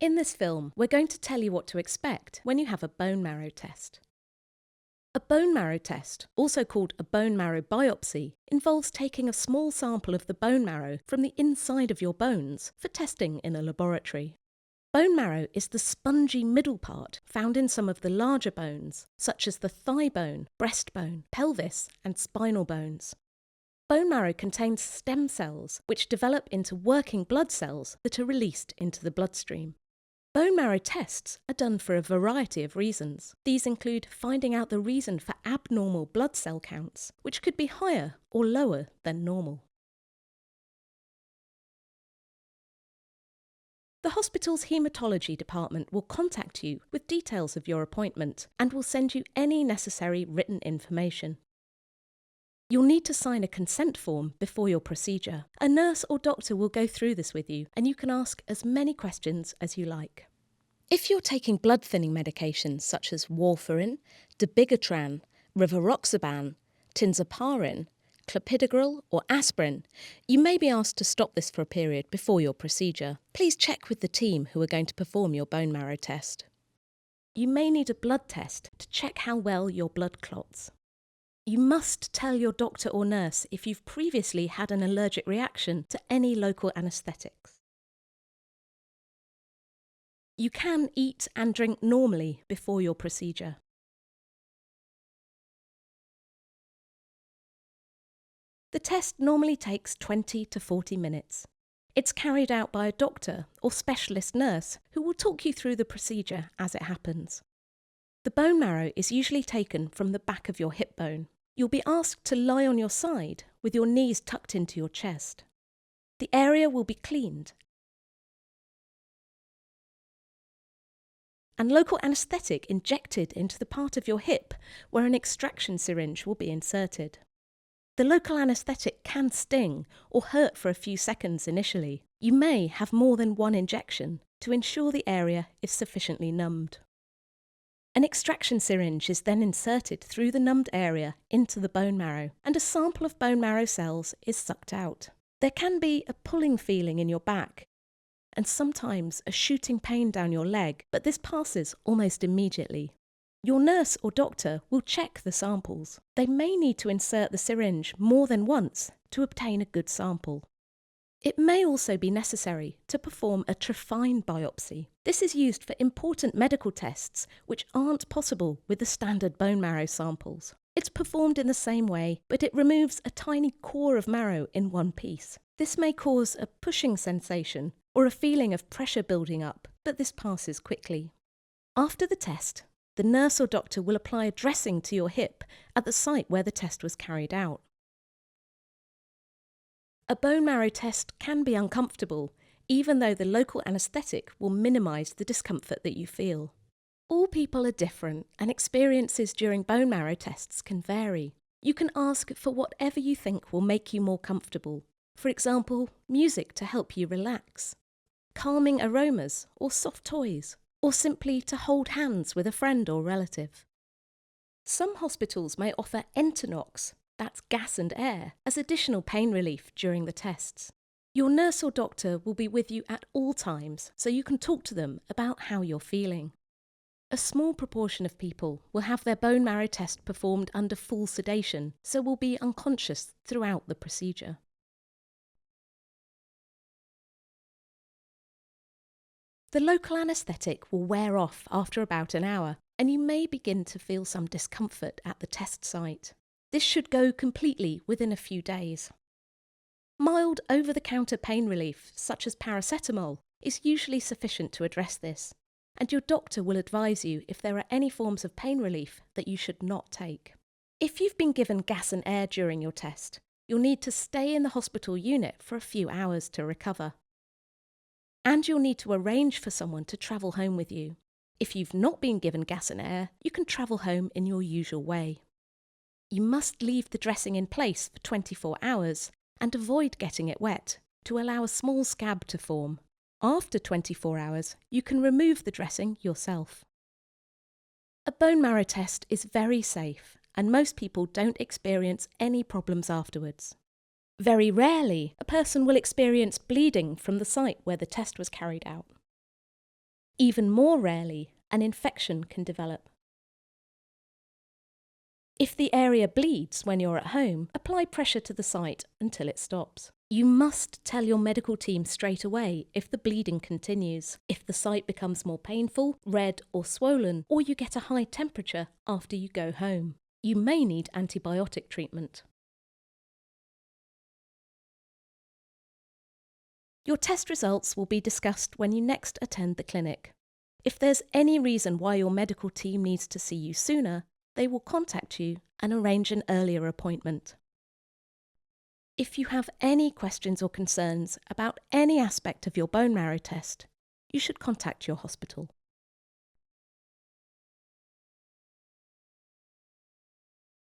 In this film, we're going to tell you what to expect when you have a bone marrow test. A bone marrow test, also called a bone marrow biopsy, involves taking a small sample of the bone marrow from the inside of your bones for testing in a laboratory. Bone marrow is the spongy middle part found in some of the larger bones, such as the thigh bone, breastbone, pelvis, and spinal bones. Bone marrow contains stem cells which develop into working blood cells that are released into the bloodstream. Bone marrow tests are done for a variety of reasons. These include finding out the reason for abnormal blood cell counts, which could be higher or lower than normal. The hospital's haematology department will contact you with details of your appointment and will send you any necessary written information. You'll need to sign a consent form before your procedure. A nurse or doctor will go through this with you, and you can ask as many questions as you like. If you're taking blood-thinning medications such as warfarin, dabigatran, rivaroxaban, tinzaparin, clopidogrel or aspirin, you may be asked to stop this for a period before your procedure. Please check with the team who are going to perform your bone marrow test. You may need a blood test to check how well your blood clots. You must tell your doctor or nurse if you've previously had an allergic reaction to any local anaesthetics. You can eat and drink normally before your procedure. The test normally takes 20 to 40 minutes. It's carried out by a doctor or specialist nurse who will talk you through the procedure as it happens. The bone marrow is usually taken from the back of your hip bone. You'll be asked to lie on your side with your knees tucked into your chest. The area will be cleaned and local anaesthetic injected into the part of your hip where an extraction syringe will be inserted. The local anaesthetic can sting or hurt for a few seconds initially. You may have more than one injection to ensure the area is sufficiently numbed. An extraction syringe is then inserted through the numbed area into the bone marrow, and a sample of bone marrow cells is sucked out. There can be a pulling feeling in your back and sometimes a shooting pain down your leg, but this passes almost immediately. Your nurse or doctor will check the samples. They may need to insert the syringe more than once to obtain a good sample. It may also be necessary to perform a trephine biopsy. This is used for important medical tests which aren't possible with the standard bone marrow samples. It's performed in the same way, but it removes a tiny core of marrow in one piece. This may cause a pushing sensation or a feeling of pressure building up, but this passes quickly. After the test, the nurse or doctor will apply a dressing to your hip at the site where the test was carried out. A bone marrow test can be uncomfortable, even though the local anaesthetic will minimise the discomfort that you feel. All people are different, and experiences during bone marrow tests can vary. You can ask for whatever you think will make you more comfortable. For example, music to help you relax, calming aromas or soft toys, or simply to hold hands with a friend or relative. Some hospitals may offer Entonox, that's gas and air, as additional pain relief during the tests. Your nurse or doctor will be with you at all times, so you can talk to them about how you're feeling. A small proportion of people will have their bone marrow test performed under full sedation, so will be unconscious throughout the procedure. The local anaesthetic will wear off after about an hour, and you may begin to feel some discomfort at the test site. This should go completely within a few days. Mild over-the-counter pain relief, such as paracetamol, is usually sufficient to address this, and your doctor will advise you if there are any forms of pain relief that you should not take. If you've been given gas and air during your test, you'll need to stay in the hospital unit for a few hours to recover. And you'll need to arrange for someone to travel home with you. If you've not been given gas and air, you can travel home in your usual way. You must leave the dressing in place for 24 hours and avoid getting it wet to allow a small scab to form. After 24 hours, you can remove the dressing yourself. A bone marrow test is very safe, and most people don't experience any problems afterwards. Very rarely, a person will experience bleeding from the site where the test was carried out. Even more rarely, an infection can develop. If the area bleeds when you're at home, apply pressure to the site until it stops. You must tell your medical team straight away if the bleeding continues, if the site becomes more painful, red or swollen, or you get a high temperature after you go home. You may need antibiotic treatment. Your test results will be discussed when you next attend the clinic. If there's any reason why your medical team needs to see you sooner, they will contact you and arrange an earlier appointment. If you have any questions or concerns about any aspect of your bone marrow test, you should contact your hospital.